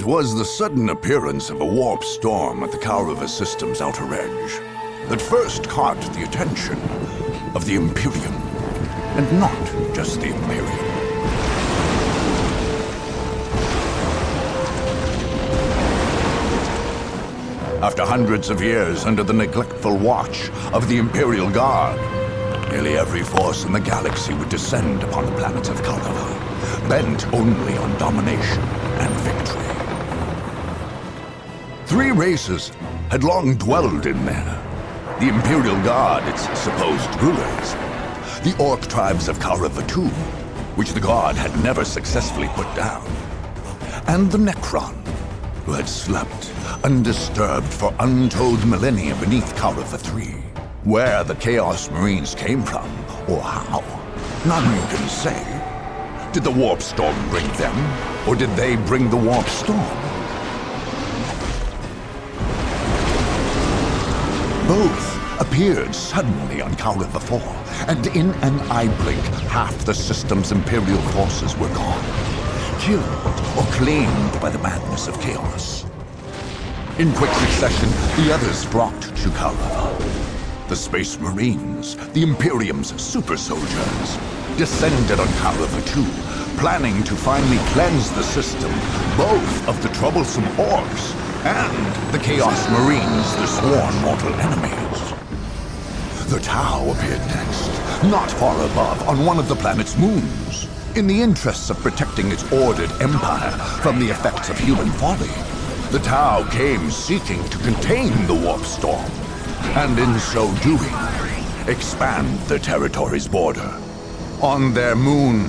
It was the sudden appearance of a warp storm at the Kaurava system's outer edge that first caught the attention of the Imperium, and not just the Imperium. After hundreds of years under the neglectful watch of the Imperial Guard, nearly every force in the galaxy would descend upon the planet of Kaurava, bent only on domination and victory. 3 races had long dwelled in there. The Imperial Guard, its supposed rulers, the Orc tribes of Kaurava II, which the Guard had never successfully put down, and the Necron, who had slept undisturbed for untold millennia beneath Kaurava III. Where the Chaos Marines came from, or how, none can say. Did the Warp Storm bring them, or did they bring the Warp Storm? Both appeared suddenly on Kaurava IV, and in an eye blink, half the system's Imperial forces were gone, killed or claimed by the madness of chaos. In quick succession, the others flocked to Kaurava. The Space Marines, the Imperium's super soldiers, descended on Kaurava II, planning to finally cleanse the system, both of the troublesome Orcs and the Chaos Marines, the sworn mortal enemies. The Tau appeared next, not far above, on one of the planet's moons. In the interests of protecting its ordered empire from the effects of human folly, the Tau came seeking to contain the Warp Storm, and in so doing, expand the territory's border. On their moon,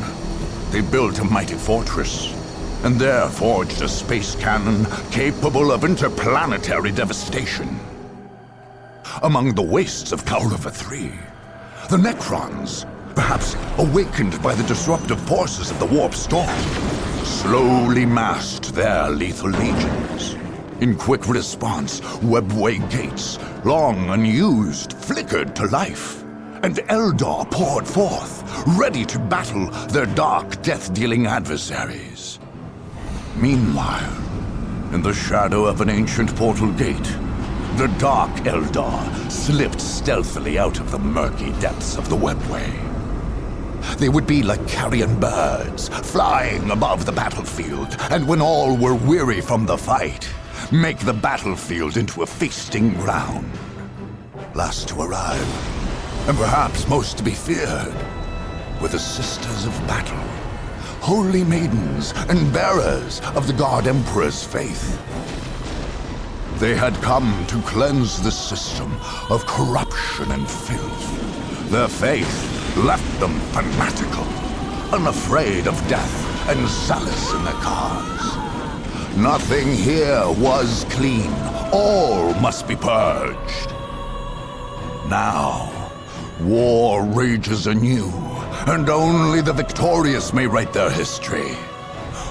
they built a mighty fortress, and there forged a space cannon capable of interplanetary devastation. Among the wastes of Kaurava III, the Necrons, perhaps awakened by the disruptive forces of the Warp Storm, slowly massed their lethal legions. In quick response, webway gates, long unused, flickered to life, and Eldar poured forth, ready to battle their dark, death-dealing adversaries. Meanwhile, in the shadow of an ancient portal gate, the Dark Eldar slipped stealthily out of the murky depths of the webway. They would be like carrion birds, flying above the battlefield, and when all were weary from the fight, make the battlefield into a feasting ground. Last to arrive, and perhaps most to be feared, were the Sisters of Battle, holy maidens and bearers of the God Emperor's faith. They had come to cleanse the system of corruption and filth. Their faith left them fanatical, unafraid of death and zealous in their cause. Nothing here was clean. All must be purged. Now, war rages anew, and only the victorious may write their history.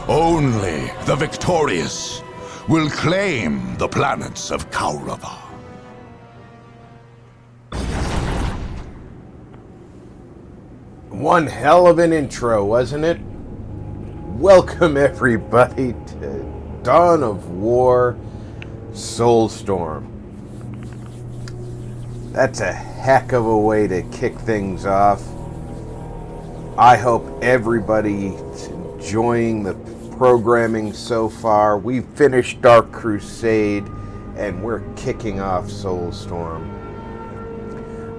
Only the victorious will claim the planets of Kaurava. One hell of an intro, wasn't it? Welcome everybody to Dawn of War Soulstorm. That's a heck of a way to kick things off. I hope everybody's enjoying the programming so far. We've finished Dark Crusade and we're kicking off Soulstorm.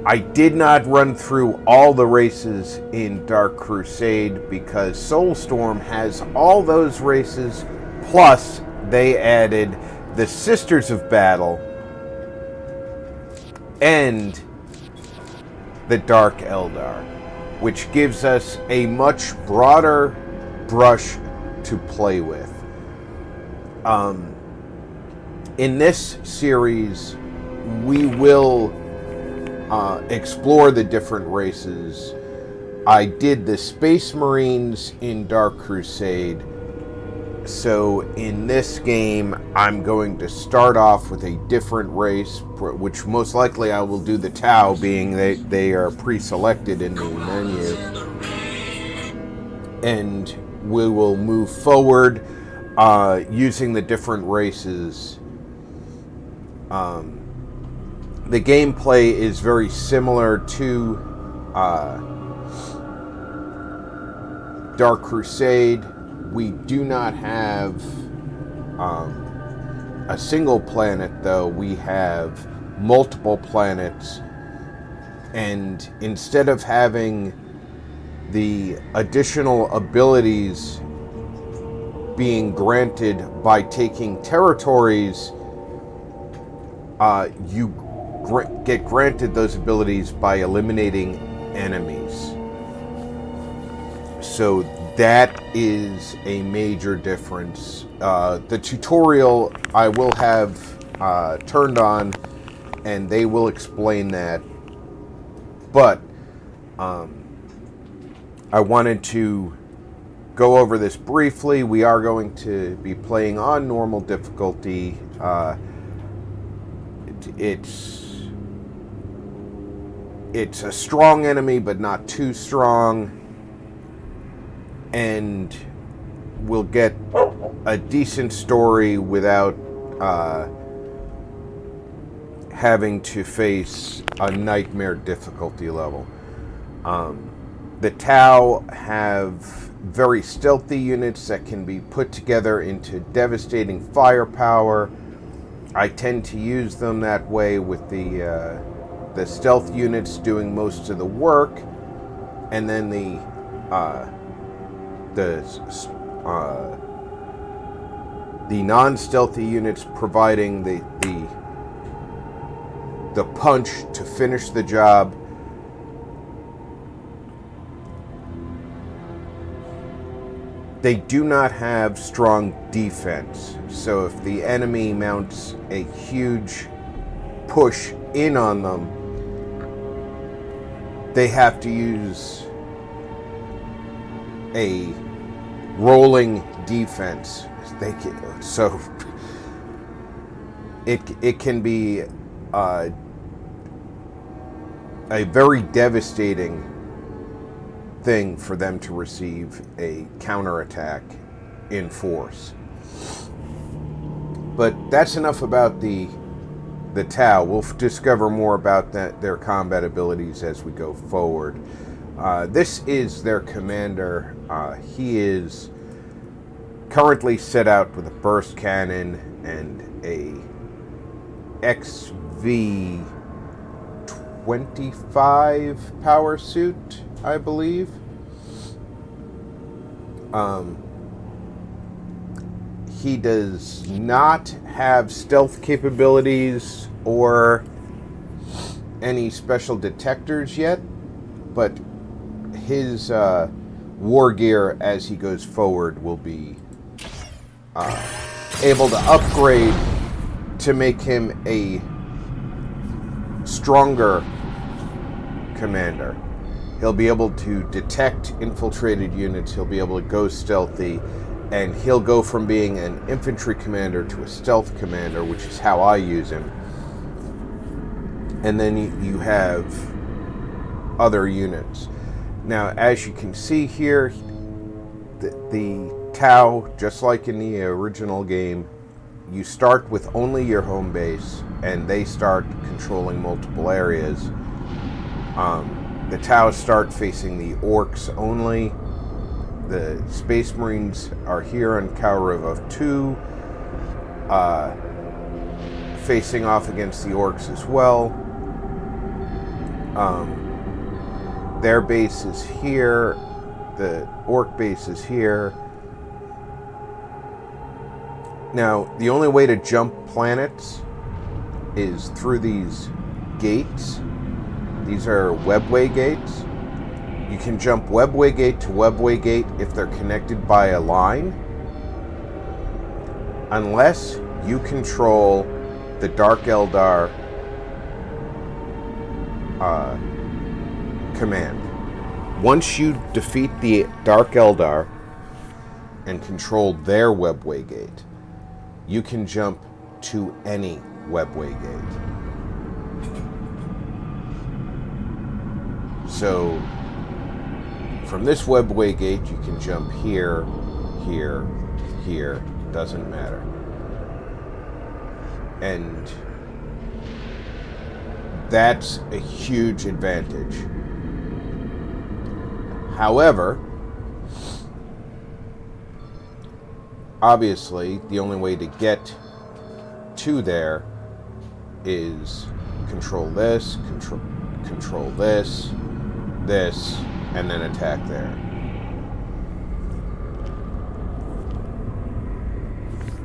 I did not run through all the races in Dark Crusade because Soulstorm has all those races, plus they added the Sisters of Battle and the Dark Eldar, which gives us a much broader brush to play with. In this series, we will explore the different races. I did the Space Marines in Dark Crusade, so in this game I'm going to start off with a different race, which most likely I will do the Tau, being they are pre-selected in the menu, and we will move forward. using the different races. The gameplay is very similar to Dark Crusade. We do not have a single planet, though. We have multiple planets, and instead of having the additional abilities being granted by taking territories, you get granted those abilities by eliminating enemies. So that is a major difference. The tutorial I will have turned on, and they will explain that. But I wanted to go over this briefly. We are going to be playing on normal difficulty. It's a strong enemy, but not too strong, and we'll get a decent story without having to face a nightmare difficulty level. The Tau have very stealthy units that can be put together into devastating firepower. I tend to use them that way, with the stealth units doing most of the work, and then the non-stealthy units providing the punch to finish the job. They do not have strong defense, so if the enemy mounts a huge push in on them, they have to use a rolling defense. So it can be a very devastating thing for them to receive a counterattack in force. But that's enough about the Tau. We'll discover more about their combat abilities as we go forward. This is their commander. He is currently set out with a burst cannon and a XV-25 power suit, I believe. He does not have stealth capabilities or any special detectors yet, but his war gear as he goes forward will be able to upgrade to make him a stronger commander. He'll be able to detect infiltrated units, he'll be able to go stealthy, and he'll go from being an infantry commander to a stealth commander, which is how I use him. And then you have other units. Now, as you can see here, the Tau, just like in the original game, you start with only your home base, and they start controlling multiple areas. The Tau start facing the orcs only. The Space Marines are here on Kauriv 2, facing off against the orcs as well. Their base is here. The orc base is here. Now, the only way to jump planets is through these gates. These are webway gates. You can jump webway gate to webway gate if they're connected by a line, unless you control the Dark Eldar command. Once you defeat the Dark Eldar and control their webway gate, you can jump to any webway gate. So from this webway gate, you can jump here, here, here, Doesn't matter. And that's a huge advantage. However, obviously, the only way to get to there is control this, control this, and then attack there.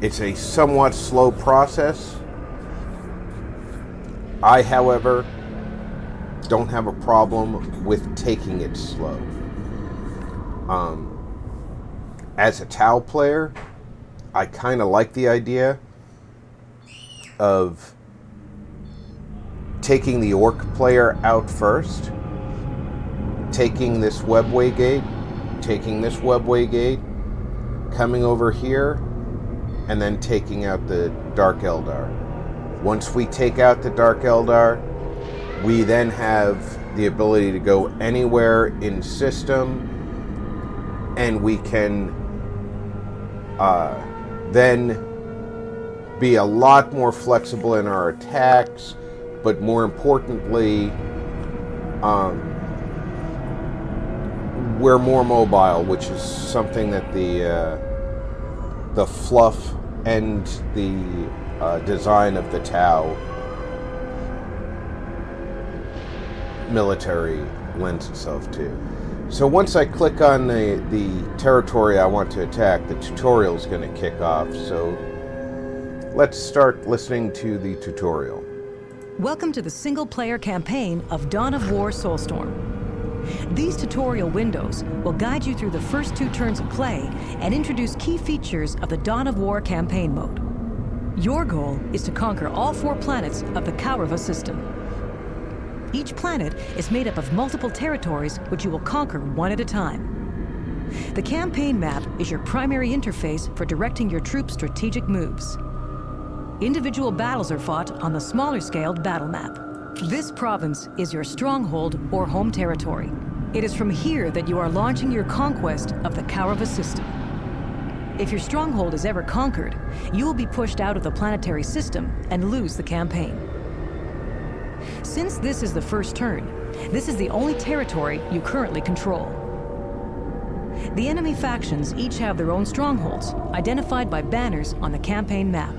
It's a somewhat slow process. I, however, don't have a problem with taking it slow. As a Tau player, I kind of like the idea of taking the Orc player out first, taking this webway gate, coming over here, and then taking out the Dark Eldar. Once we take out the Dark Eldar, we then have the ability to go anywhere in system, and we can then be a lot more flexible in our attacks, but more importantly, we're more mobile, which is something that the fluff and the design of the Tau military lends itself to. So once I click on the territory I want to attack, the tutorial is going to kick off. So let's start listening to the tutorial. Welcome to the single-player campaign of Dawn of War Soulstorm. These tutorial windows will guide you through the first 2 turns of play and introduce key features of the Dawn of War campaign mode. Your goal is to conquer all 4 planets of the Kaurava system. Each planet is made up of multiple territories which you will conquer one at a time. The campaign map is your primary interface for directing your troops' strategic moves. Individual battles are fought on the smaller-scaled battle map. This province is your stronghold or home territory. It is from here that you are launching your conquest of the Kaurava system. If your stronghold is ever conquered, you will be pushed out of the planetary system and lose the campaign. Since this is the first turn, this is the only territory you currently control. The enemy factions each have their own strongholds, identified by banners on the campaign map.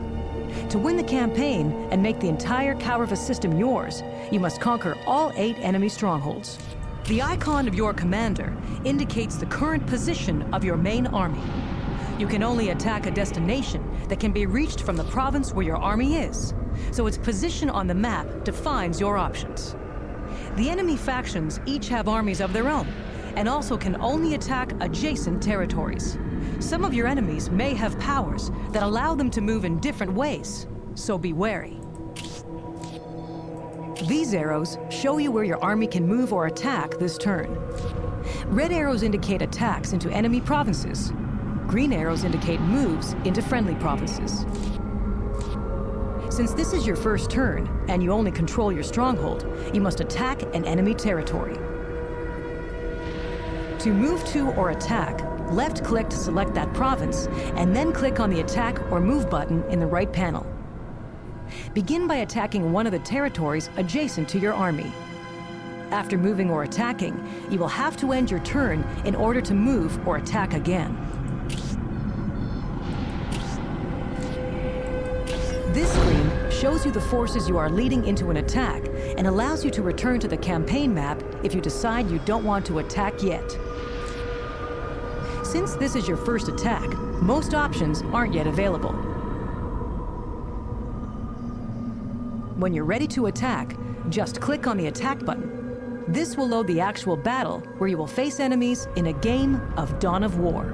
To win the campaign and make the entire Kaurava system yours, you must conquer all 8 enemy strongholds. The icon of your commander indicates the current position of your main army. You can only attack a destination that can be reached from the province where your army is, so its position on the map defines your options. The enemy factions each have armies of their own, and also can only attack adjacent territories. Some of your enemies may have powers that allow them to move in different ways, so be wary. These arrows show you where your army can move or attack this turn. Red arrows indicate attacks into enemy provinces. Green arrows indicate moves into friendly provinces. Since this is your first turn, and you only control your stronghold, you must attack an enemy territory. To move to or attack, left-click to select that province, and then click on the Attack or Move button in the right panel. Begin by attacking one of the territories adjacent to your army. After moving or attacking, you will have to end your turn in order to move or attack again. This screen shows you the forces you are leading into an attack and allows you to return to the campaign map if you decide you don't want to attack yet. Since this is your first attack, most options aren't yet available. When you're ready to attack, just click on the attack button. This will load the actual battle where you will face enemies in a game of Dawn of War.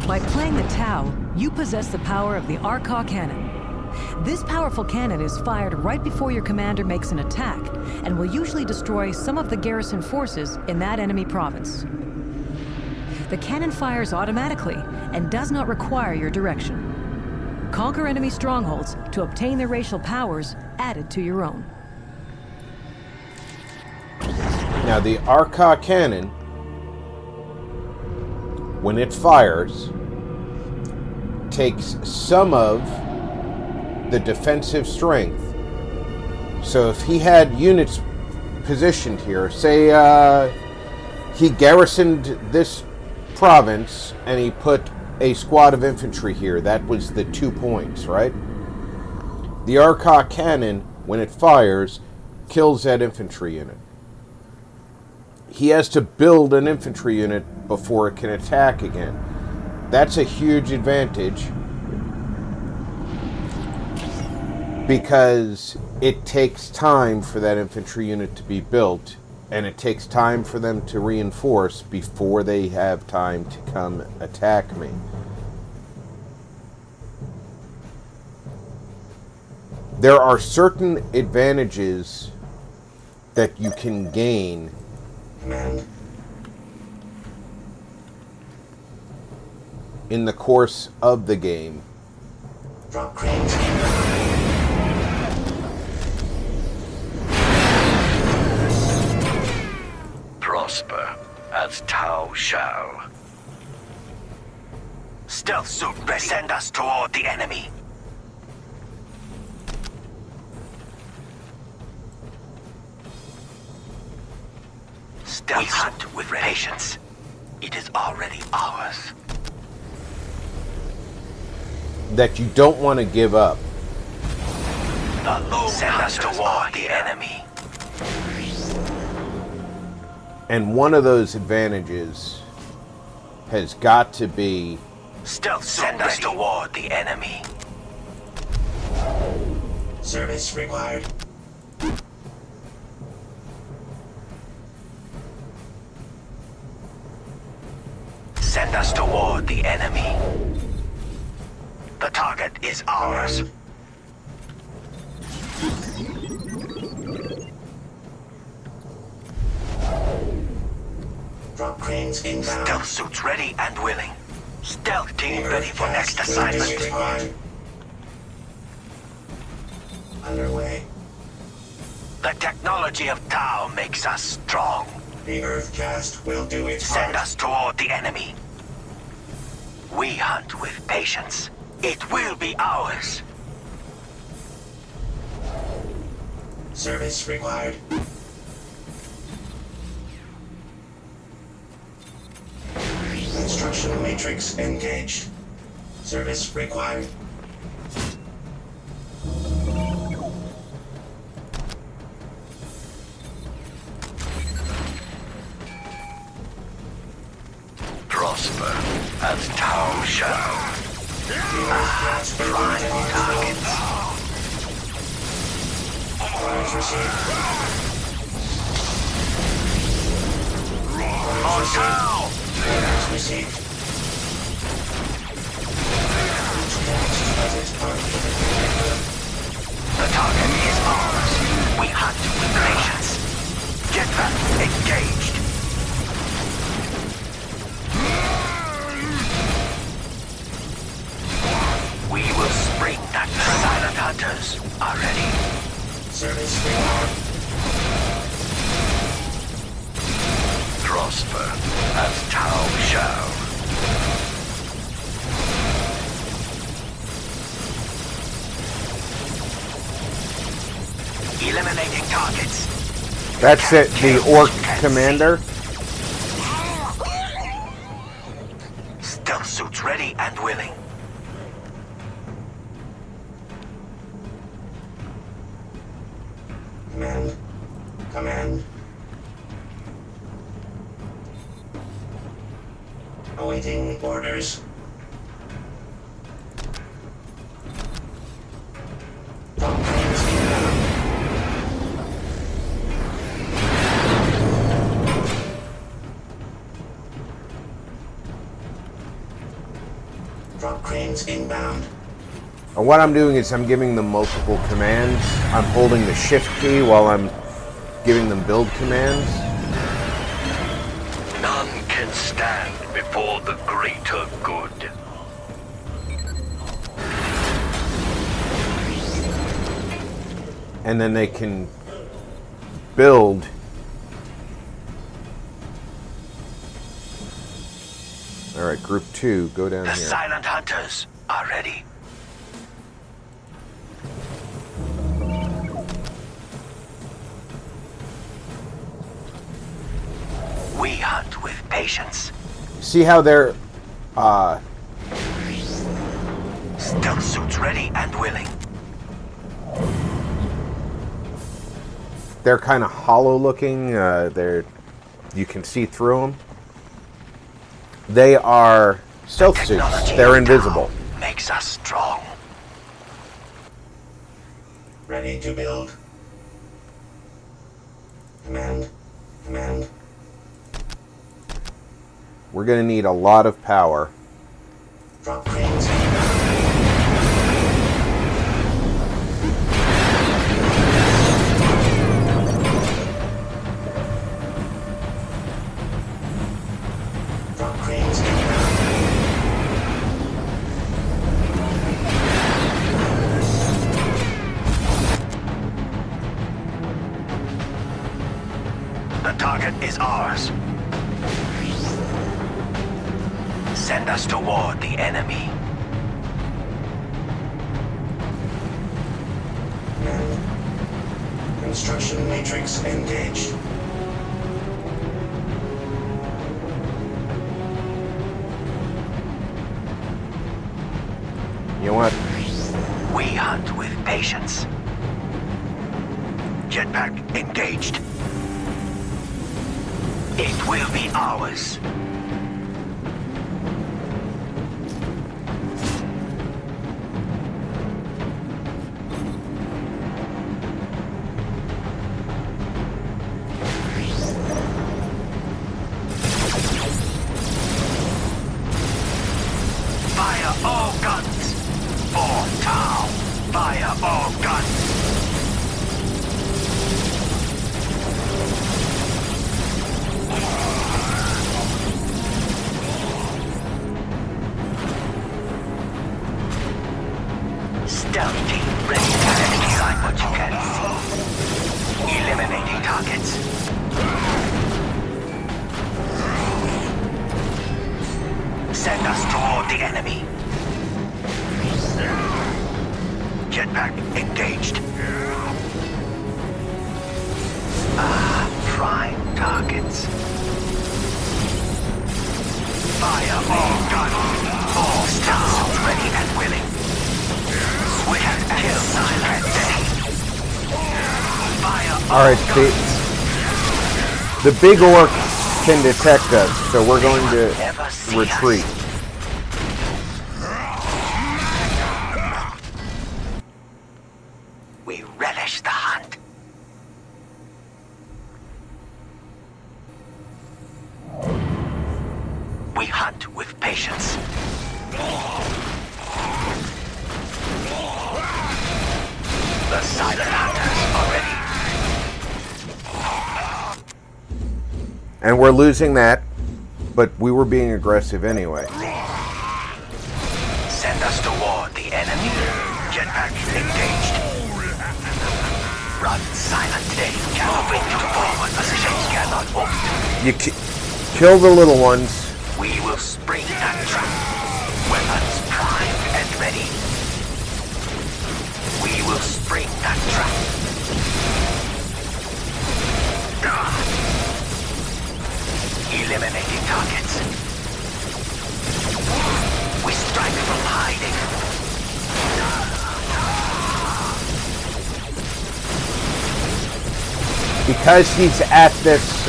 By playing the Tau, you possess the power of the Rockclaw cannon. This powerful cannon is fired right before your commander makes an attack and will usually destroy some of the garrison forces in that enemy province. The cannon fires automatically and does not require your direction. Conquer enemy strongholds to obtain their racial powers added to your own. Now the Rockclaw cannon, when it fires, takes some of the defensive strength. So if he had units positioned here, say he garrisoned this province and he put a squad of infantry here, that was the 2 points, right? The Arca cannon, when it fires, kills that infantry unit. He has to build an infantry unit before it can attack again. That's a huge advantage because it takes time for that infantry unit to be built, and it takes time for them to reinforce before they have time to come attack me. There are certain advantages that you can gain in the course of the game. Prosper as Tau shall. Stealth suit, send us toward the enemy. We hunt with patience. It is already ours. That you don't want to give up. The lone send us toward the enemy. And one of those advantages has got to be stealth. Send us toward the enemy. Service required. Send us toward the enemy. The target is ours. Drop cranes inbound. Stealth suits ready and willing. Stealth team ready for next assignment. Underway. The technology of Tau makes us strong. The Earthcast will do its part. Send us toward the enemy. We hunt with patience. It will be ours. Service required. Instructional matrix engaged. Service required. Prosper as Tau shall. Blind targets. Orders received. On Tau! Orders received. The target is ours. We hunt with patience. Get back engaged. We will spring that silent hunters are ready. Service required. Prosper as Tau shall. Eliminating targets. That's it, the Orc commander. Stealth suits ready and willing. Command. Command. Awaiting orders. Drop cranes inbound. Drop cranes inbound. And what I'm doing is I'm giving them multiple commands. I'm holding the shift key while I'm giving them build commands. None can stand before the greater good. And then they can build. All right, group 2, go down The here. silent hunters are ready. We hunt with patience. See how they're Stealth suits ready and willing. they're kind of hollow looking. You can see through them. They are stealth suits. Technology They're of invisible. Tau makes us strong. Ready to build. Command. Command. We're going to need a lot of power. Drop cranes. Drop cranes. The target is ours. Send us toward the enemy. Construction matrix engaged. You know what? We hunt with patience. Jetpack engaged. It will be ours. Fire all guns! For Tau! Fire all guns! Stealth team ready to extract what you can see. Eliminating targets. Send us toward the enemy. Jetpack engaged. Prime targets. Fire all guns. All stars ready and willing. Swift kill silent day. Fire all All right, guns. the big orc can detect us, so we're going to Never see retreat. us. We relish the hunt. We hunt with patience. The silent hunters are ready. And we're losing that, but we were being aggressive anyway. Send us toward the enemy. Jetpack engaged. Run silent. They cannot bring you to forward positions. Cannot hold. You kill the little ones. We will spring that trap. Weapons primed and ready. We will spring that trap. Eliminating targets. We strike from hiding. Because he's at this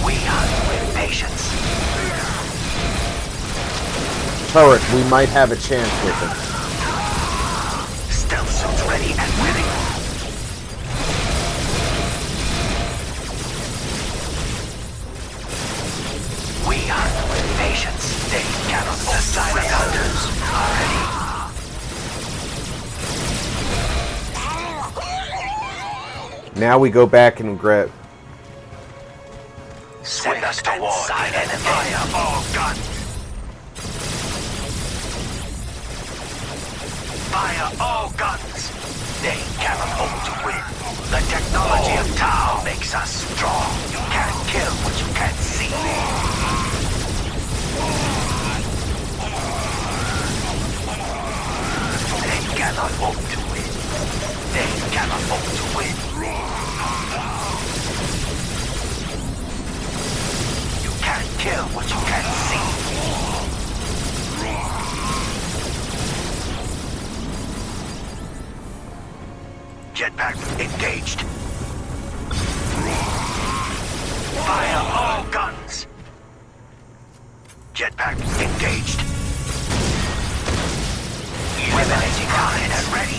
We hunt with patience. turret, we might have a chance with him. Stealth suits ready and willing. We hunt with patience. They cannot. The silent hunters are ready. Now we go back and grab. Send us toward the enemy. Fire all guns. Fire all guns. They cannot hope to win. The technology of Tau makes us strong. You can't kill what you can't see. Jetpack engaged. Fire all guns. Jetpack engaged. Eliminating target and ready.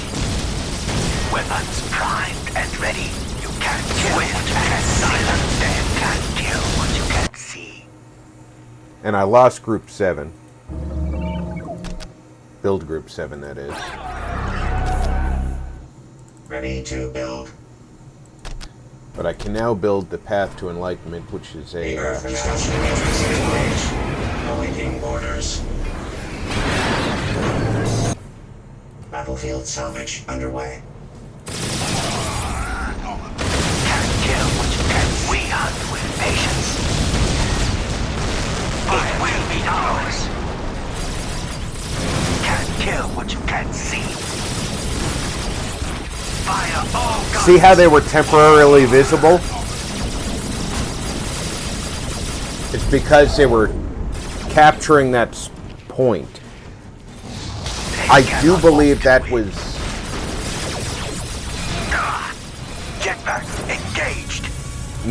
Weapons primed and ready. You can't kill what you can silent. Then can't kill what you can see. And I lost Group 7. Build Group 7, that is. Ready to build. But I can now build the Path to Enlightenment, which is The a... Earth construction matrix engaged. Awaiting orders. Battlefield salvage underway. Can't kill what you can. We hunt with patience. It will be ours. Can't kill what you can't see. Fire all guns. See how they were temporarily visible? It's because they were capturing that point. I do believe that was... Jetpack engaged.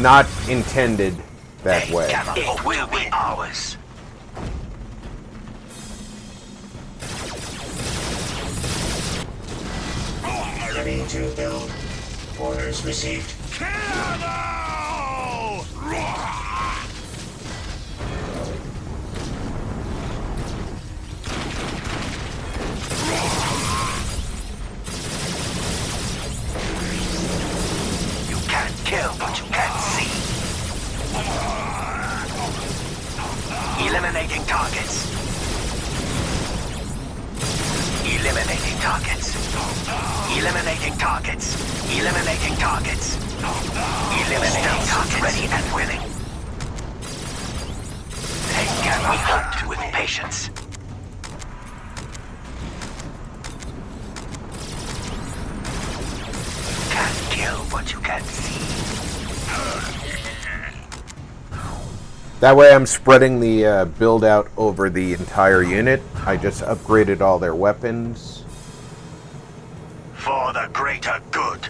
not intended that way. It will be ours. Ready to build. Orders received. You can't kill what you can't see. Eliminating targets. Eliminating targets. Eliminating targets. Eliminating targets. Eliminating targets. Ready and willing. They cannot hunt with patience. Can't kill what you can't see. That way I'm spreading the build out over the entire unit. I just upgraded all their weapons. For the greater good.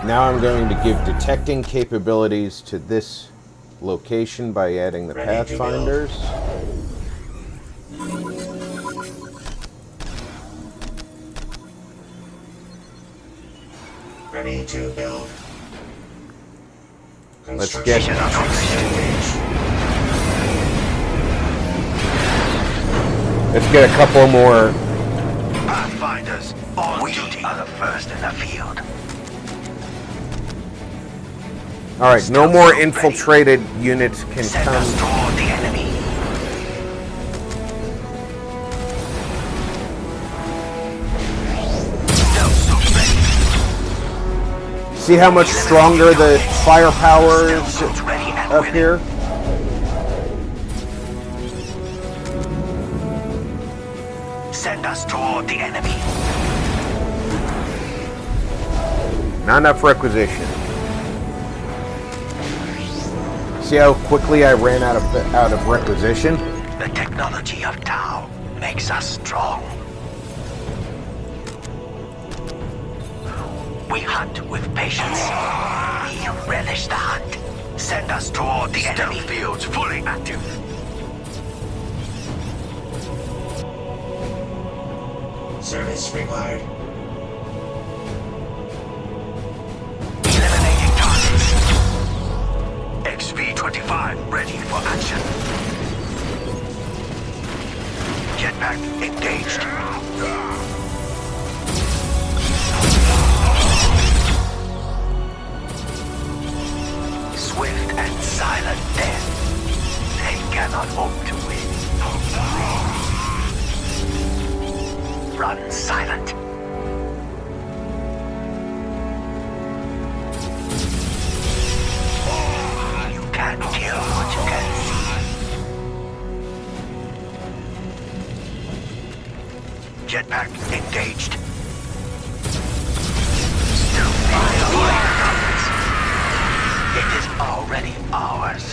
Now I'm going to give detecting capabilities to this location by adding the Ready to build. Pathfinders. Ready to build. Let's Construction get- matrix engaged. Let's get a couple more. Pathfinders on duty are the first in the field. Alright, no more infiltrated units can Send us come. toward the enemy. Stealth suit ready. See how much stronger the firepower is Stealth suit ready and up willing. here? Send us toward the enemy. Not enough requisition. See how quickly I ran out of requisition? The technology of Tau makes us strong. We hunt with patience. We relish the hunt. Send us toward the enemy. Stealth fields fully active. Service required. Eliminating targets. XV-25 ready for action. Jetpack engaged. Swift and silent death. They cannot hope to win. Run silent. You can't kill what you can see. Jetpack engaged. Still fire targets. It is already ours.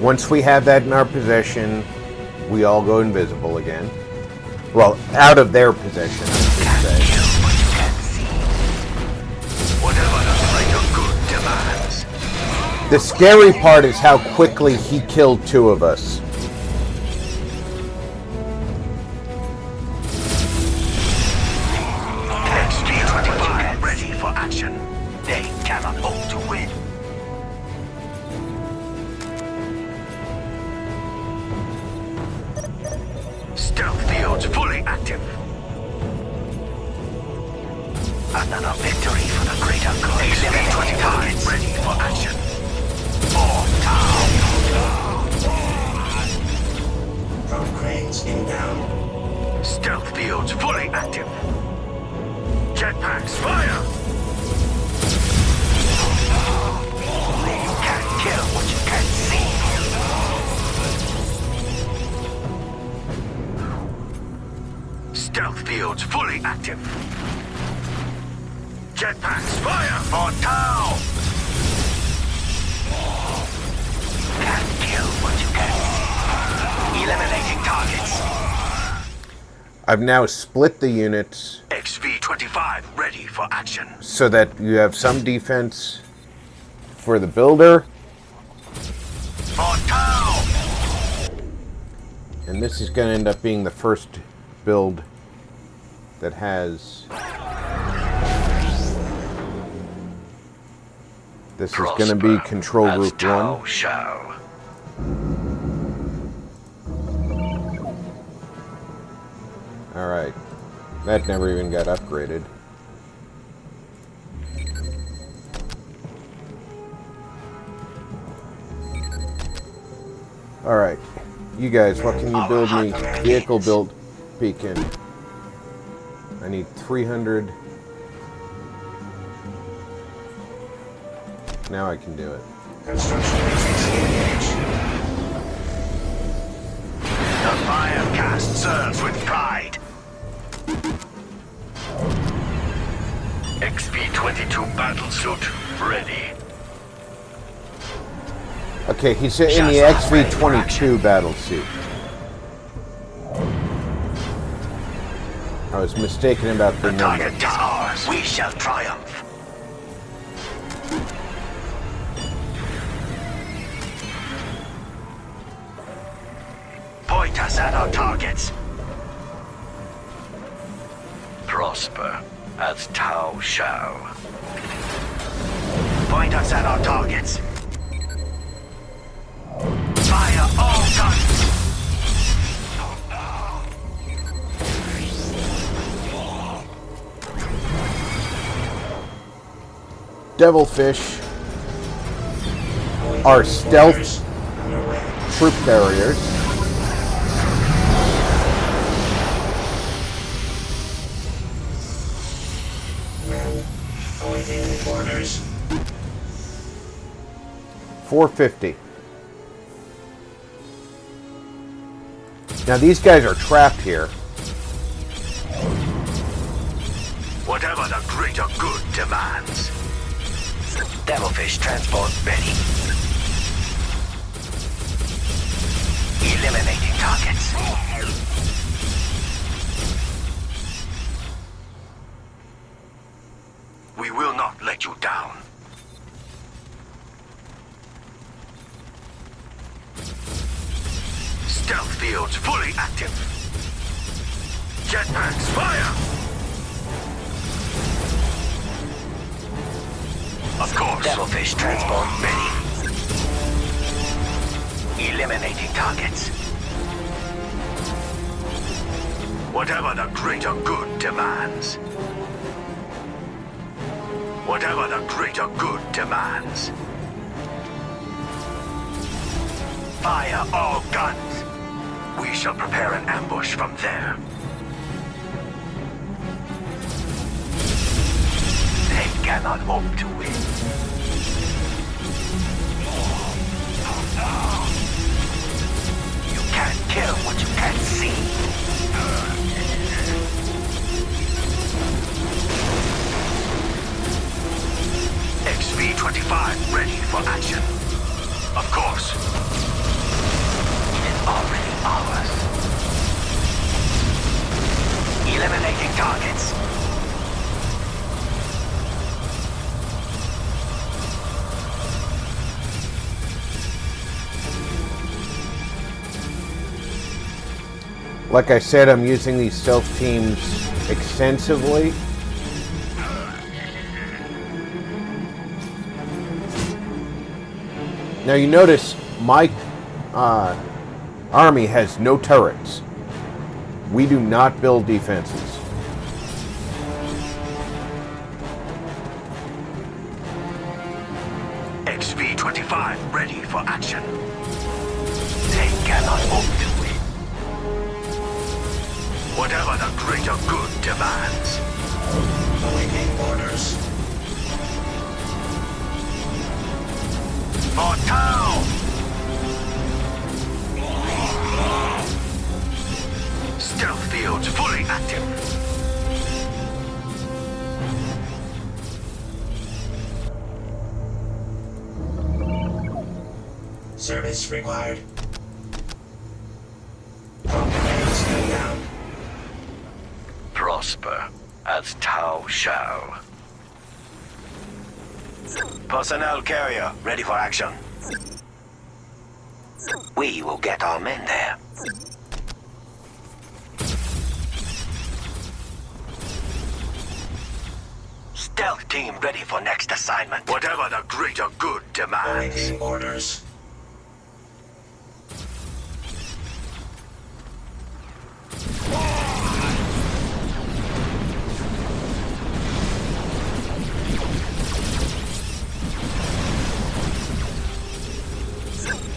Once we have that in our possession, we all go invisible again. Well, out of their possession, I should say. But you can't see. Whatever the greater good demands. The scary part is how quickly he killed 2 of us. XP-25 ready for action. They cannot hope to win. Stealth fields fully active. Another victory for the greater good. XP-25 ready for action. For town. Drone cranes inbound. Stealth fields fully active. Jetpacks fire! You can't kill what you can't see. Stealth fields fully active. Jetpacks fire for town! Can't kill what you can't see. Eliminating targets. I've now split the units XP-25 ready for action. so that you have some defense for the builder, For town! and this is going to end up being the first build that has... This is going to be Control as Group Tao 1. shall. Alright. That never even got upgraded. Alright. You guys, what can you build me? Vehicle build beacon. I need 300. Now I can do it. Construction matrix engaged. The fire cast serves with pride. XP-22 battlesuit ready. Okay, he's in the XV-22 battle suit. I was mistaken about the The number. target is ours. We shall triumph. Point us at our targets. Prosper as Tao shall. Point us at our targets. Fire all guns. Devilfish are stealth troop carriers. Awaiting orders. 450. Now these guys are trapped here. Whatever the greater good demands. Devilfish transport ready. Eliminating targets. We will not let you down. Stealth fields fully active. Jetpacks fire! Of course. Devilfish transport ready. Eliminating targets. Whatever the greater good demands. Whatever the greater good demands. Fire all guns. We shall prepare an ambush from there. They cannot hope to win. You can't kill what you can't see. XP-25 ready for action. Of course. already ours. Eliminating targets. Like I said, I'm using these stealth teams extensively. Now you notice my army has no turrets. We do not build defenses. XV-25 ready for action. They cannot hope to win. Whatever the greater good demands. Awaiting orders. For town! Stealth fields fully active. Service required. All command stand down. Prosper as Tau shall. Personnel carrier ready for action. We will get our men there. Stealth team ready for next assignment. Whatever the greater good demands. Awaiting orders.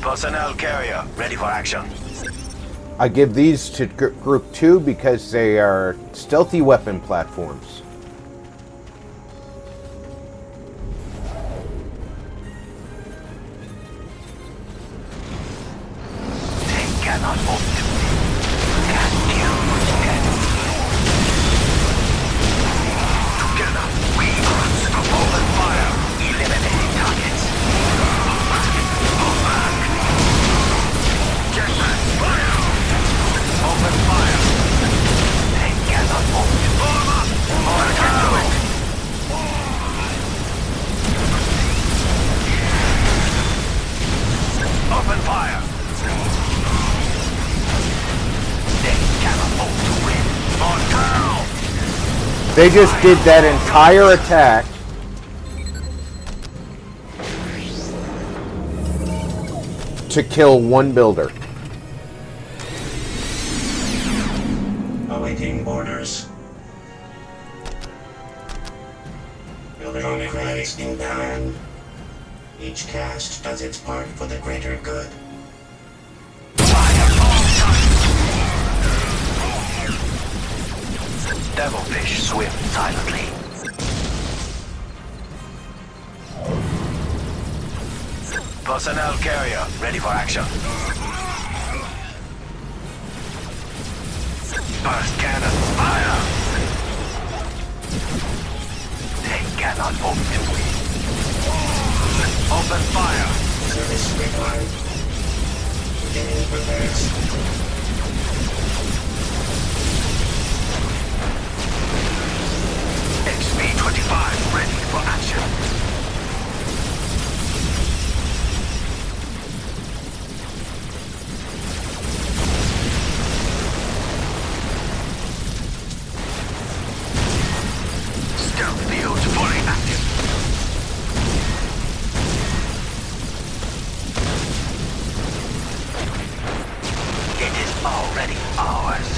Personnel carrier ready for action. I give these to Group 2 because they are stealthy weapon platforms. They cannot hope to win. Can kill together. Together, we are unstoppable. Open fire. Eliminating targets. Fall back. Get back. Fire. Open fire. They cannot hope to form up. Or can do it. Open fire. They cannot hope to win. For town. They just did that entire attack to kill one builder. Awaiting orders. Building credits in time. Each cast does its part for the greater good. Devilfish swim silently. Personnel carrier ready for action. Burst cannon fire! They cannot hope to win. Open fire! Service required. Beginning repairs. XV-25 ready for action. Stealth fields fully active. It is already ours.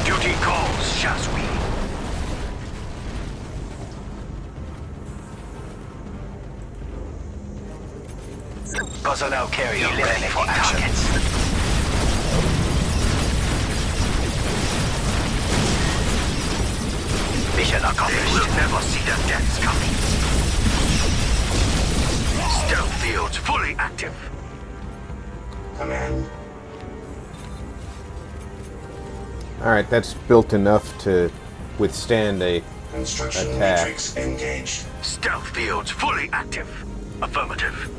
Duty calls, Shaswi. Personnel carrier ready for action. Mission accomplished. They will never see the deaths coming. Stealth fields fully active. Command. Alright, that's built enough to withstand a Construction Attack. matrix engaged. Stealth fields fully active. Affirmative.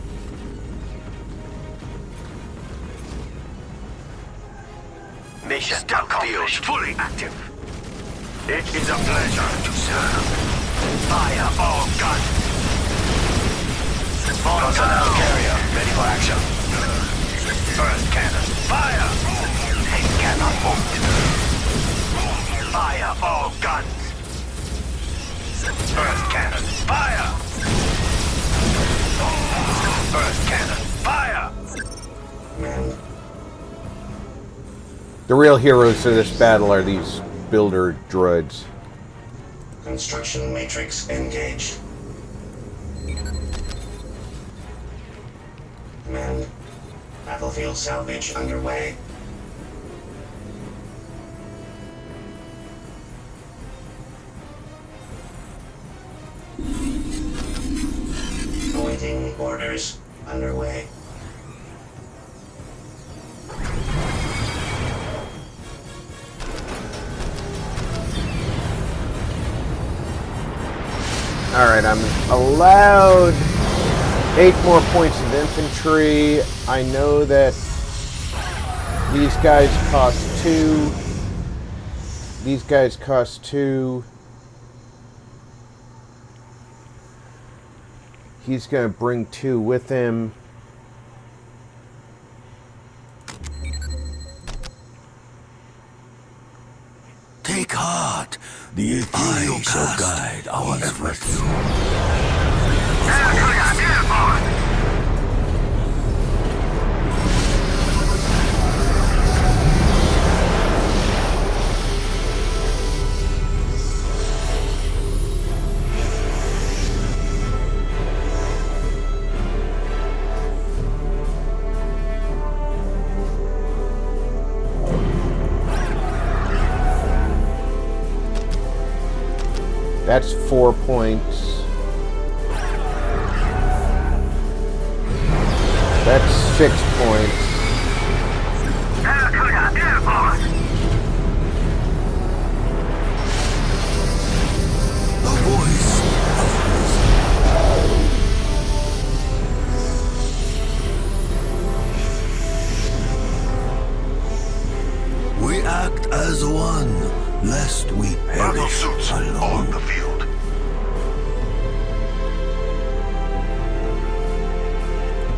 Mission stealth fields fully active. It is a pleasure to serve. Fire all guns. Personnel carrier ready for action. First cannon. Fire! It cannot hold. Fire all guns. First cannon. Fire! First cannon. Fire! Men. The real heroes of this battle are these builder droids. Construction matrix engaged. Men. Battlefield salvage underway. Awaiting orders underway. Alright, I'm allowed 8 more points of infantry. I know that these guys cost 2. These guys cost 2. He's going to bring 2 with him. Take heart. The ethereal shall guide our efforts. That's 4 points. That's 6 points. The voice of we act as one, lest we perish alone. On the field.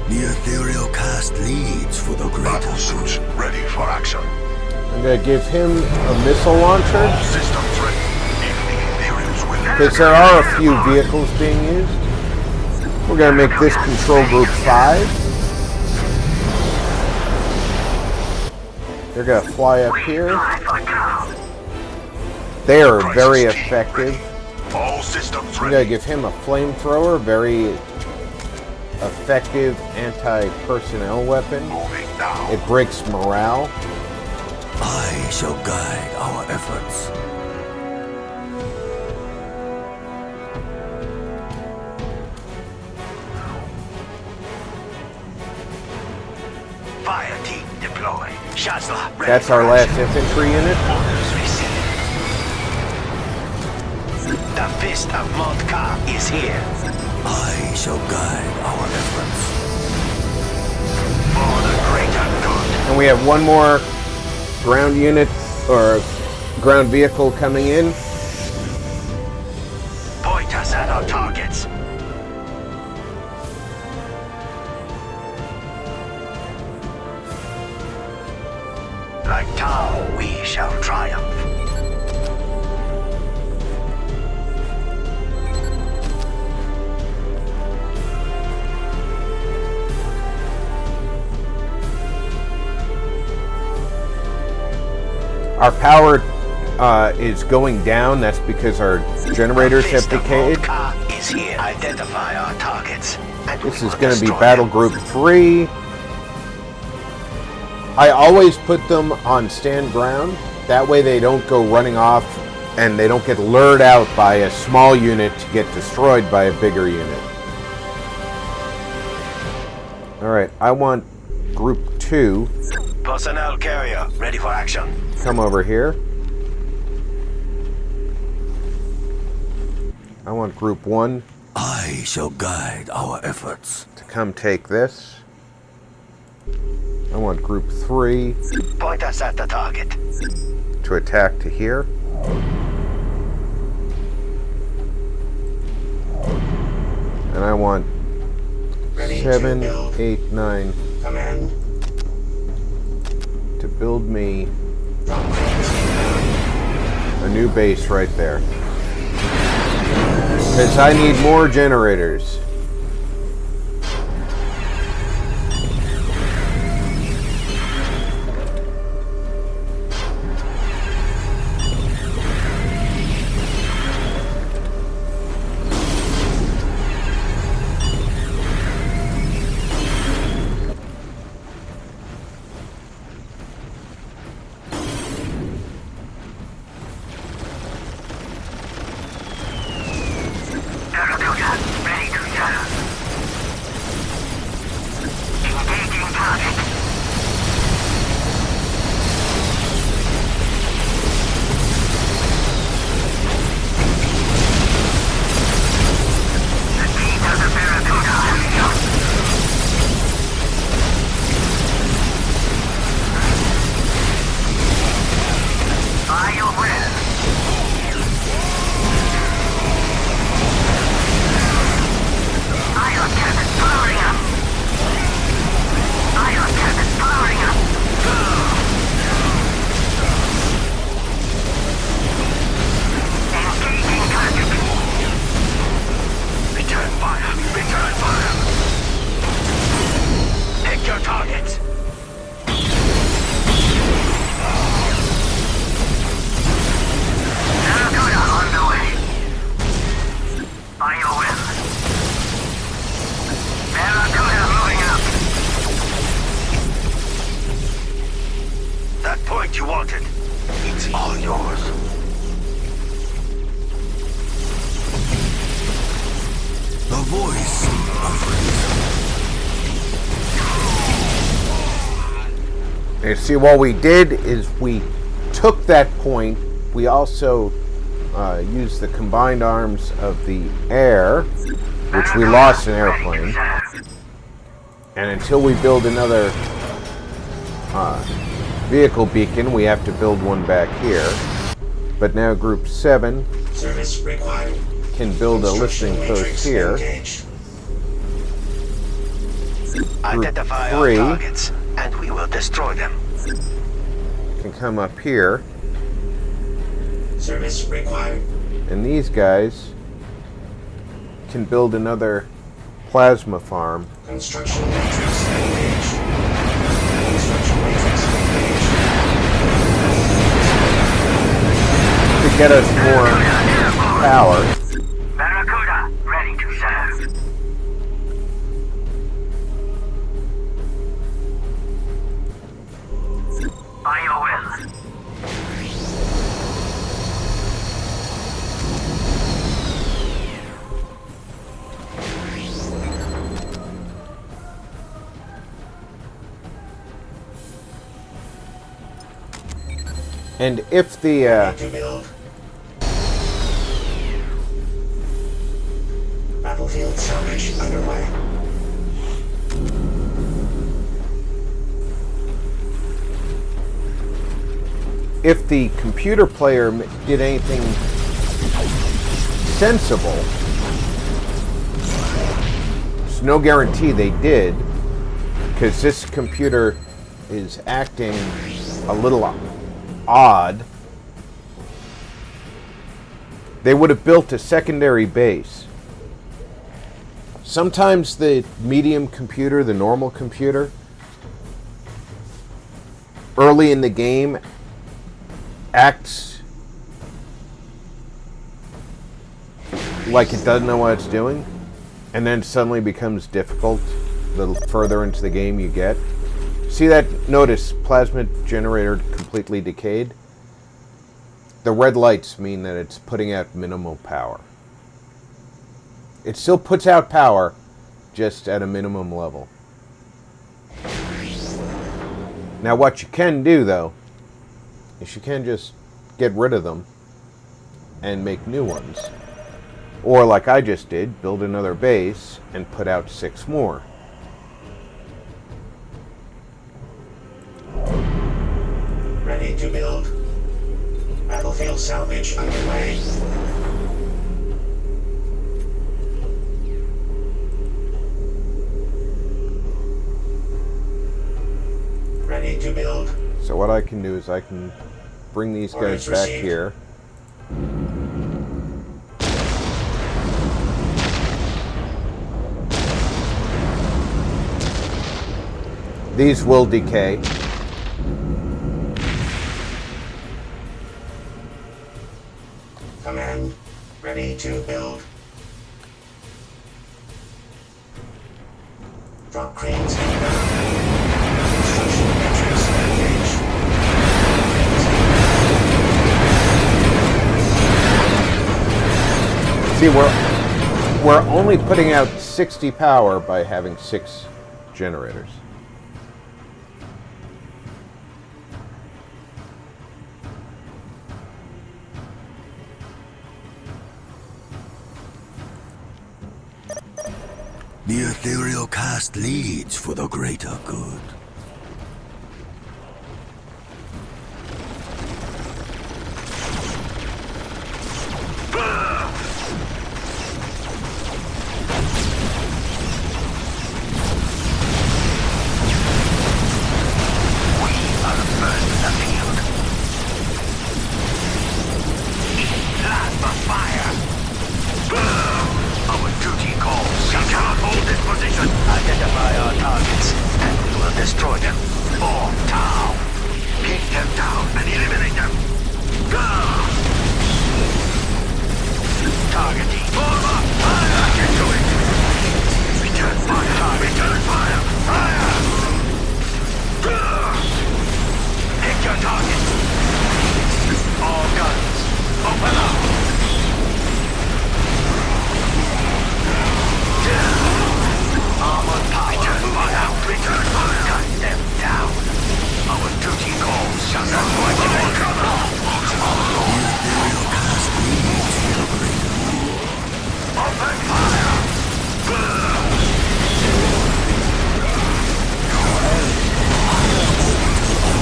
The ethereal cast leads for the greater suits ready for action. I'm going to give him a missile launcher. All systems ready. If the ethereals will. Because there are a few vehicles being used. We're going to make this control group 5. They're going to fly up here. They are very effective. All systems I'm going to give him a flamethrower, very effective anti-personnel weapon. Moving now. It breaks morale. I shall guide our efforts. Fire team deployed. Shazla ready. That's our last infantry unit. Orders received. The fist of Montka is here. I shall guide our efforts. For the greater good. And we have one more ground unit or ground vehicle coming in. Point us at our targets. Like Tau, we shall triumph. Our power is going down. That's because our generators have decayed. Is here. Identify our targets. This is going to be Battle Group 3. I always put them on stand ground. That way they don't go running off and they don't get lured out by a small unit to get destroyed by a bigger unit. Alright, I want Group 2. Personnel carrier ready for action. Come over here. I want Group 1 I shall guide our efforts. to come take this. I want Group 3 Point us at the target. to attack to here. And I want Ready 7, to build. 8, 9 Command. to build me From base. a new base right there. Because I need more generators. Ready to serve. Engaging target. The team of the Barracuda has shot. By your will. Ion cannon powering up. Ion cannon powering up. Engaging target. Return fire. Return fire. Pick your targets. Barracuda on the way. By your will. Barracuda moving up. That point you wanted. It's all yours. The voice of reason. And see, what we did is we took that point. We also used the combined arms of the air, which we lost an airplane. And until we build another vehicle beacon, we have to build one back here. But now Group 7 Service required. can build a listening post here. Engaged. Identify our 3 targets, and we will destroy them. can come up here. Service required. And these guys can build another plasma farm. Construction matrix engaged. Construction matrix engaged. To get us more power. Barracuda, ready to serve. By your will. And if the Ready to build. Battlefield salvage underway. if the computer player did anything sensible, there's no guarantee they did, because this computer is acting a little odd. They would have built a secondary base. Sometimes the medium computer, the normal computer, early in the game acts like it doesn't know what it's doing, and then suddenly becomes difficult the further into the game you get. See that? Notice plasma generator completely decayed. The red lights mean that it's putting out minimal power. It still puts out power, just at a minimum level. Now what you can do, though, is you can just get rid of them and make new ones. Or like I just did, build another base and put out 6 more. Ready to build. Battlefield salvage underway. Ready to build. So what I can do is I can bring these guys back here. These will decay. Command, ready to build. Drop cranes inbound. Construction metrics engaged. See, we're only putting out 60 power by having 6 generators. The ethereal cast leads for the greater good. Identify our targets, and we will destroy them. Form Tau. Kick them down and eliminate them. Targeting. Form up. Fire. Get to it. Return fire. Return fire. Fire. Pick your targets. All guns. Open up. Armored power. Return fire. Cut them down. Our duty calls. Shut up. Open fire.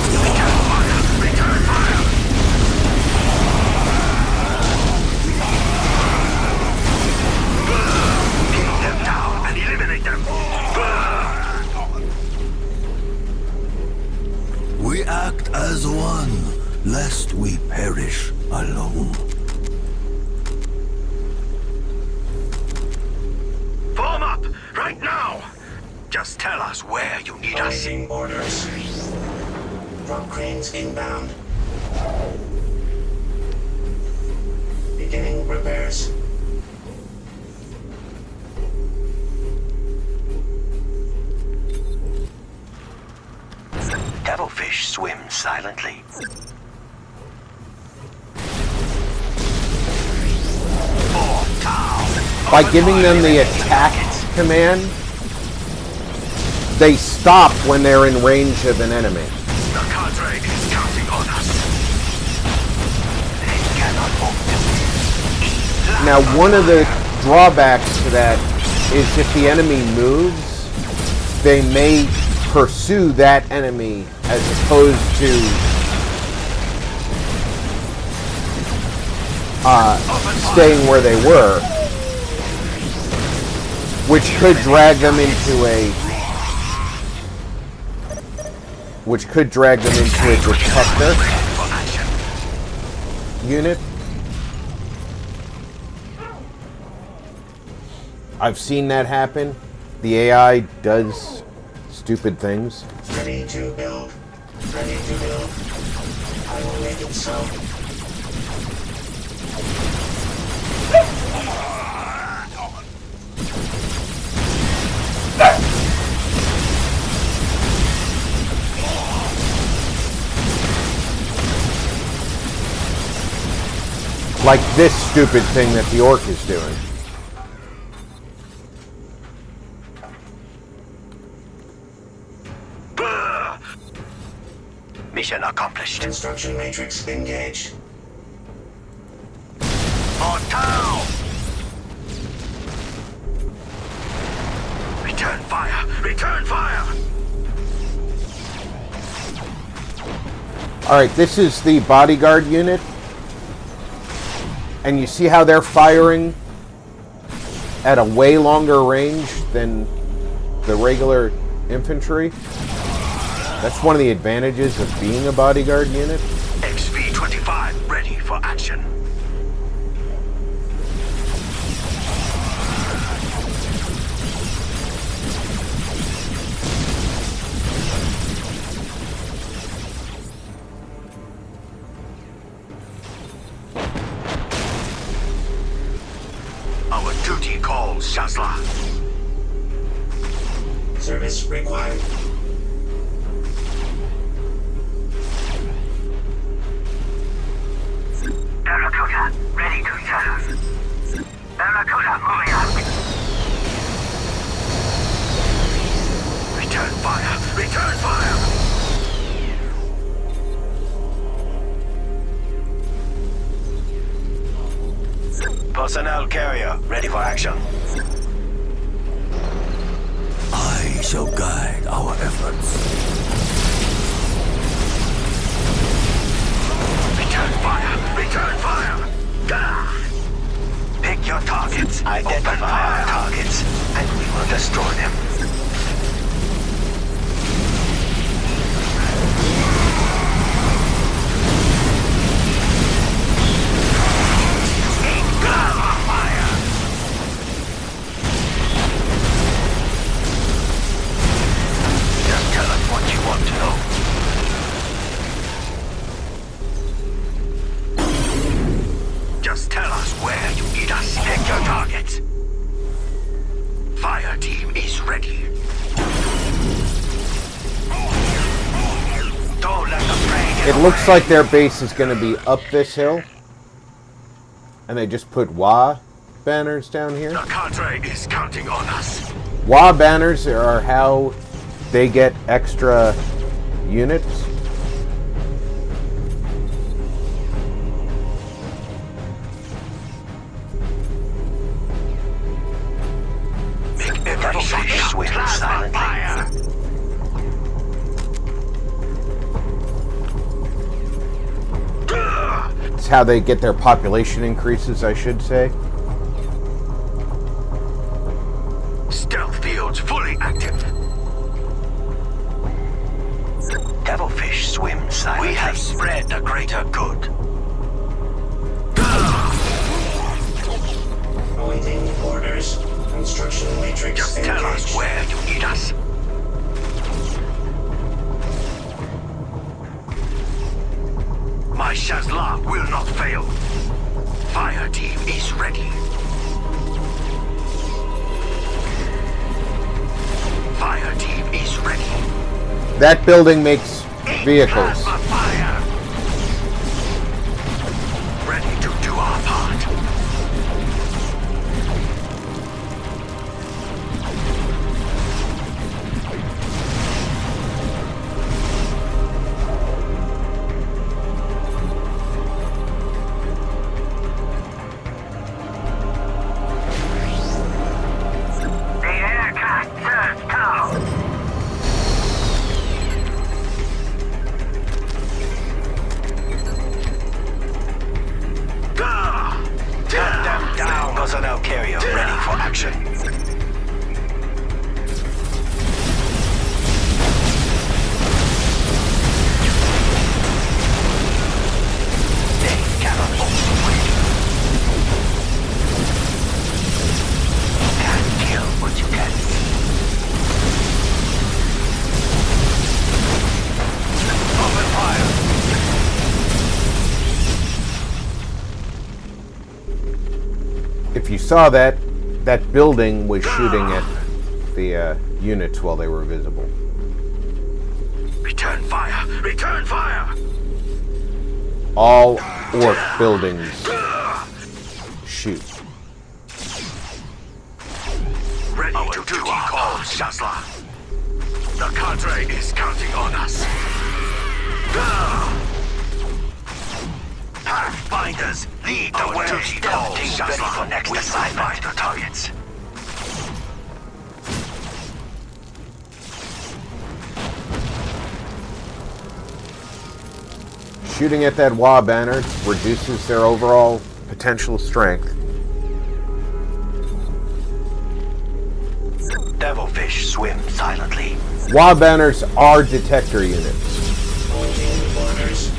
Return fire. Return fire. Pin them down and eliminate them. We act as one, lest we perish alone. Form up, right now! Just tell us where you need us. Awaiting orders. Drop cranes inbound. Beginning repairs. Devilfish swim silently. By giving them the attack command, they stop when they're in range of an enemy. The cadre is counting on us. They cannot hope to. Now, one of the drawbacks to that is if the enemy moves, they may pursue that enemy as opposed to staying where they were, which could drag them into a detector unit. I've seen that happen. The AI does stupid things. Ready to build. Ready to build. I will make it so. Like this stupid thing that the orc is doing. Mission accomplished. Construction matrix engaged. For Tau! fire! Return fire! Alright, this is the bodyguard unit. And you see how they're firing at a way longer range than the regular infantry? That's one of the advantages of being a bodyguard unit. XV-25 ready for action. Our duty calls, Shazla. Service required. Barracuda, ready to serve. Barracuda, moving out. Return fire! Return fire! Personnel carrier, ready for action. I shall guide our efforts. Return fire! Return fire! Gah! Pick your targets. Identify our targets, and we will destroy them. Fire! Just tell us what you want to know. Just tell us where you need us. Pick your targets. Fire team is ready. Don't let the prey get It looks away. like their base is going to be up this hill. And they just put WA banners down here. The cadre is counting on us. WA banners are how they get extra units. Make every fish swim silently. It's how they get their population increases, I should say. Stealth fields fully active. Devilfish swim silently. We have spread the greater good. Awaiting orders. Construction matrix Just engaged. tell us where you need us. My Shazla will not fail. Fire team is ready. Fire team is ready. That building makes vehicles. Plasma fire. Ready to do our part. The aircraft surge down. Cut them down. Personnel carrier ready for action. They cannot hold the way. You can't kill what you can see. Open fire. If you saw that, that building was shooting at the units while they were visible. Return fire! Return fire! All orc buildings shoot. Ready to do our call, Shazla. The cadre is counting on us. Pathfinders, lead the way. Stealth team ready for next assignment. The targets. Shooting at that Wa banner reduces their overall potential strength. Devilfish swim silently. Wa banners are detector units. Holding orders.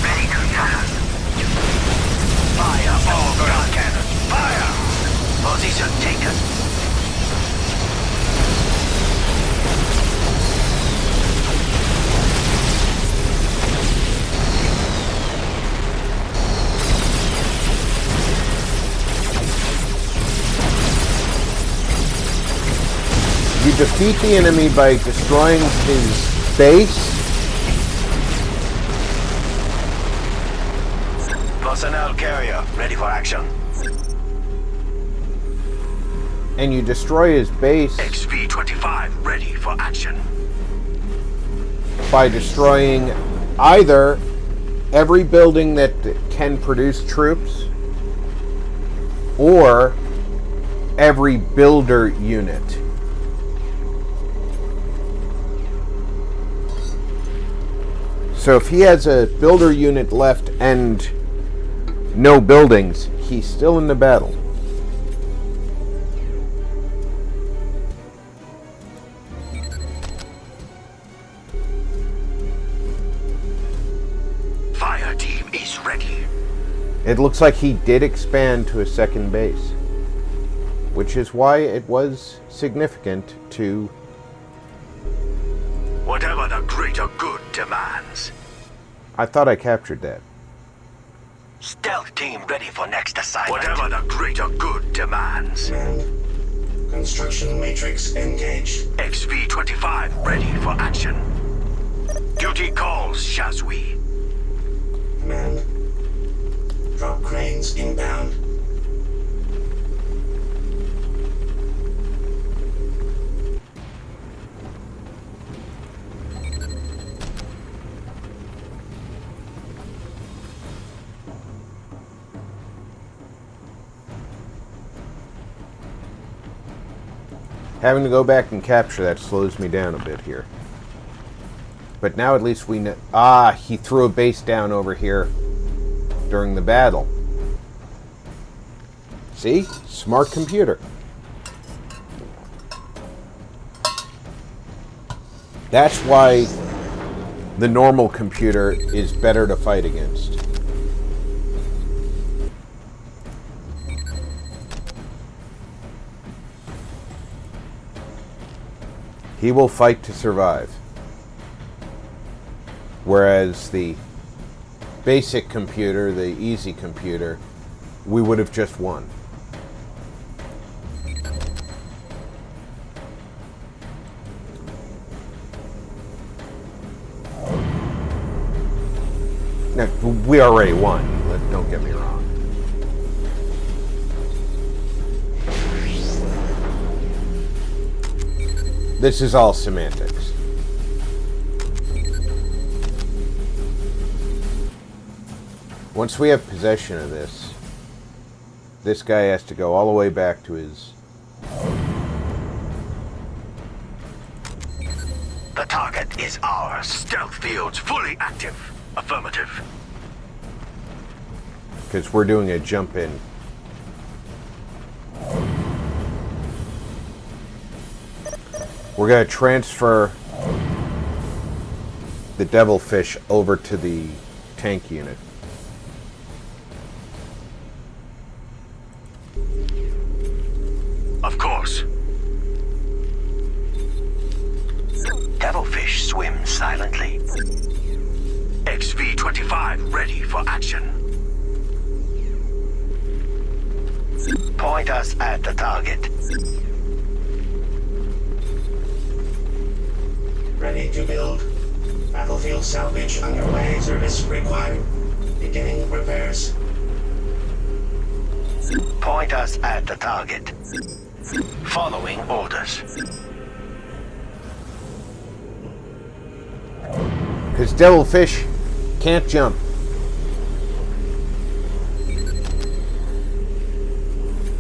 Ready to fire. Fire all gun cannon. Fire! Position taken. You defeat the enemy by destroying his base. Personnel carrier ready for action. And you destroy his base XV-25 ready for action. by destroying either every building that can produce troops or every builder unit. So if he has a builder unit left and no buildings, he's still in the battle. Fire team is ready. It looks like he did expand to a second base, which is why it was significant to... Whatever the greater good demands. I thought I captured that. Stealth team ready for next assignment. Whatever the greater good demands. Command. Construction matrix engaged. XV-25 ready for action. Duty calls, Shazwi. Command. Drop cranes inbound. Having to go back and capture that slows me down a bit here. But now at least we know... Ah, he threw a base down over here during the battle. See? Smart computer. That's why the normal computer is better to fight against. He will fight to survive. Whereas the basic computer, the easy computer, we would have just won. Now, we already won, don't get me wrong. This is all semantics. Once we have possession of this guy has to go all the way back to his... The target is ours. Stealth fields fully active. Affirmative. Because we're doing a jump in. We're going to transfer the Devilfish over to the tank unit. Of course. Devilfish swim silently. XV-25 ready for action. Point us at the target. Ready to build. Battlefield salvage underway. Service required. Beginning repairs. Point us at the target. Following orders. Because Devilfish can't jump.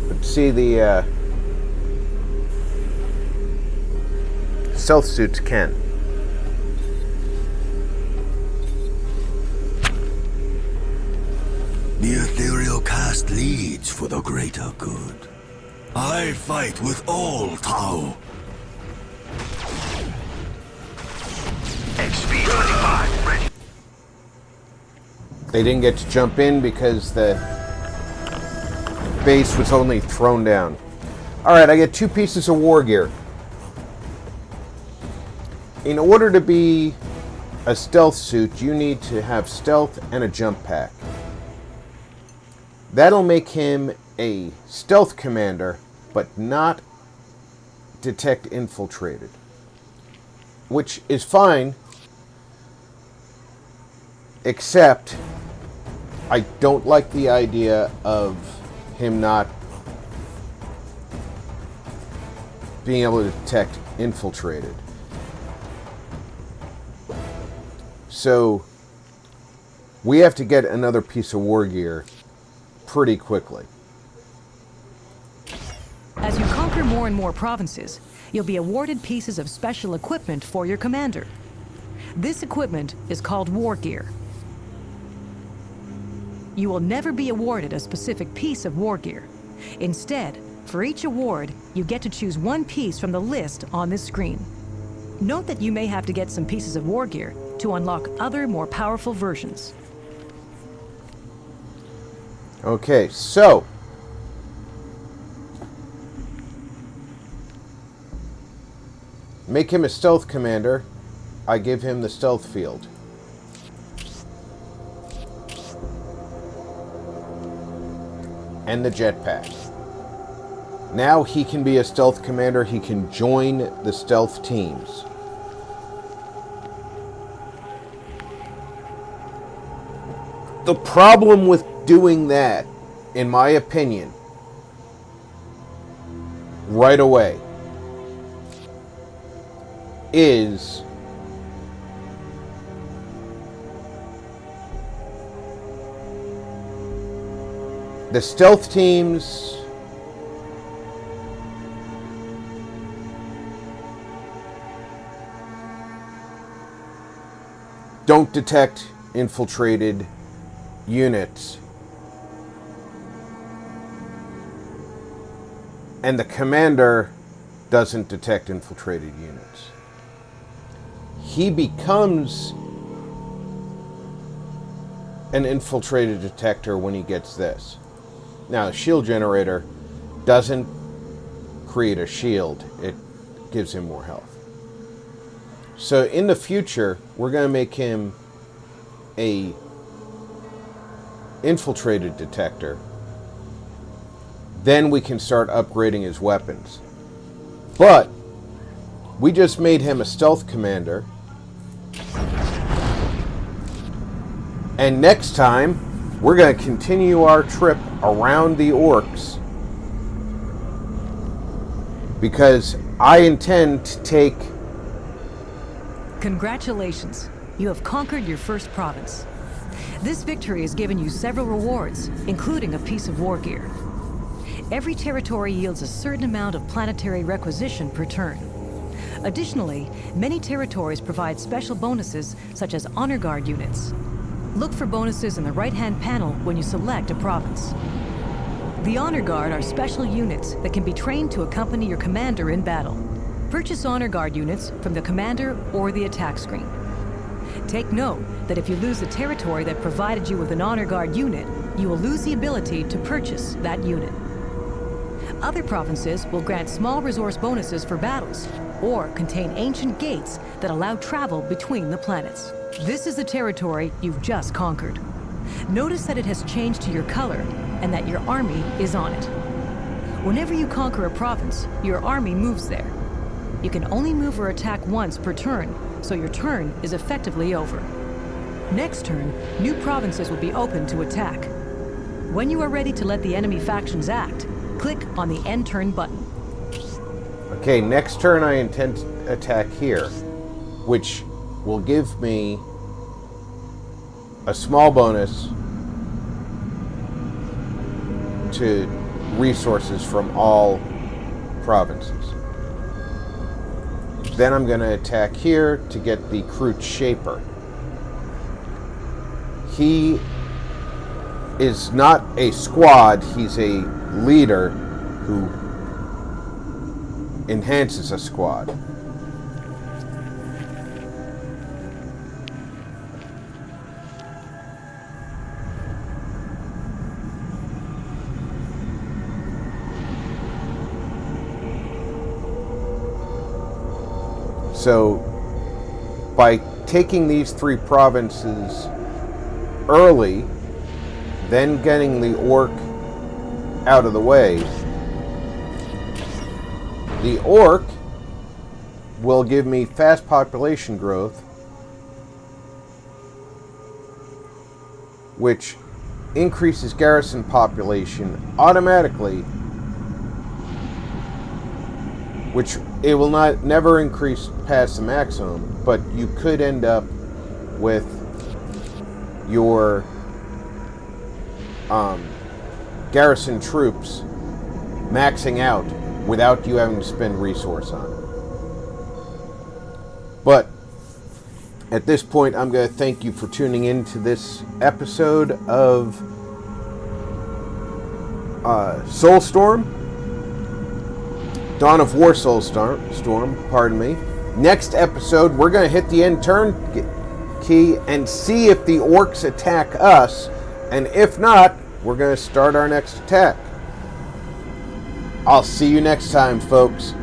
But see the stealth suits can. The ethereal caste leads for the greater good. I fight with all Tau. XP 25, ready. They didn't get to jump in because the base was only thrown down. Alright, I get 2 pieces of war gear. In order to be a stealth suit, you need to have stealth and a jump pack. That'll make him a stealth commander, but not detect infiltrated. Which is fine, except I don't like the idea of him not being able to detect infiltrated. So we have to get another piece of war gear pretty quickly. As you conquer more and more provinces, you'll be awarded pieces of special equipment for your commander. This equipment is called war gear. You will never be awarded a specific piece of war gear. Instead, for each award, you get to choose one piece from the list on this screen. Note that you may have to get some pieces of war gear to unlock other, more powerful versions. Okay, so make him a stealth commander. I give him the stealth field. And the jetpack. Now he can be a stealth commander. He can join the stealth teams. The problem with doing that, in my opinion, right away, is the stealth teams don't detect infiltrated units, and the commander doesn't detect infiltrated units. He becomes an infiltrated detector when he gets this. Now, a shield generator doesn't create a shield. It gives him more health. So in the future, we're going to make him a infiltrated detector. Then we can start upgrading his weapons. But we just made him a stealth commander. And next time, we're going to continue our trip around the orcs, because I intend to take... Congratulations, you have conquered your first province. This victory has given you several rewards, including a piece of war gear. Every territory yields a certain amount of planetary requisition per turn. Additionally, many territories provide special bonuses such as honor guard units. Look for bonuses in the right-hand panel when you select a province. The honor guard are special units that can be trained to accompany your commander in battle. Purchase honor guard units from the commander or the attack screen. Take note that if you lose a territory that provided you with an honor guard unit, you will lose the ability to purchase that unit. Other provinces will grant small resource bonuses for battles, or contain ancient gates that allow travel between the planets. This is the territory you've just conquered. Notice that it has changed to your color, and that your army is on it. Whenever you conquer a province, your army moves there. You can only move or attack once per turn, so your turn is effectively over. Next turn, new provinces will be open to attack. When you are ready to let the enemy factions act, click on the End Turn button. Okay, next turn I intend to attack here, which will give me a small bonus to resources from all provinces. Then I'm going to attack here to get the Kroot Shaper. He is not a squad, he's a leader who enhances a squad. So, by taking these 3 provinces early, then getting the orc out of the way, the orc will give me fast population growth, which increases garrison population automatically, which it will never increase past the maximum, but you could end up with your garrison troops maxing out without you having to spend resource on it. But at this point, I'm going to thank you for tuning in to this episode of Soulstorm. Dawn of War Soulstorm, pardon me. Next episode, we're going to hit the end turn key and see if the orcs attack us, and if not, we're going to start our next attack. I'll see you next time, folks.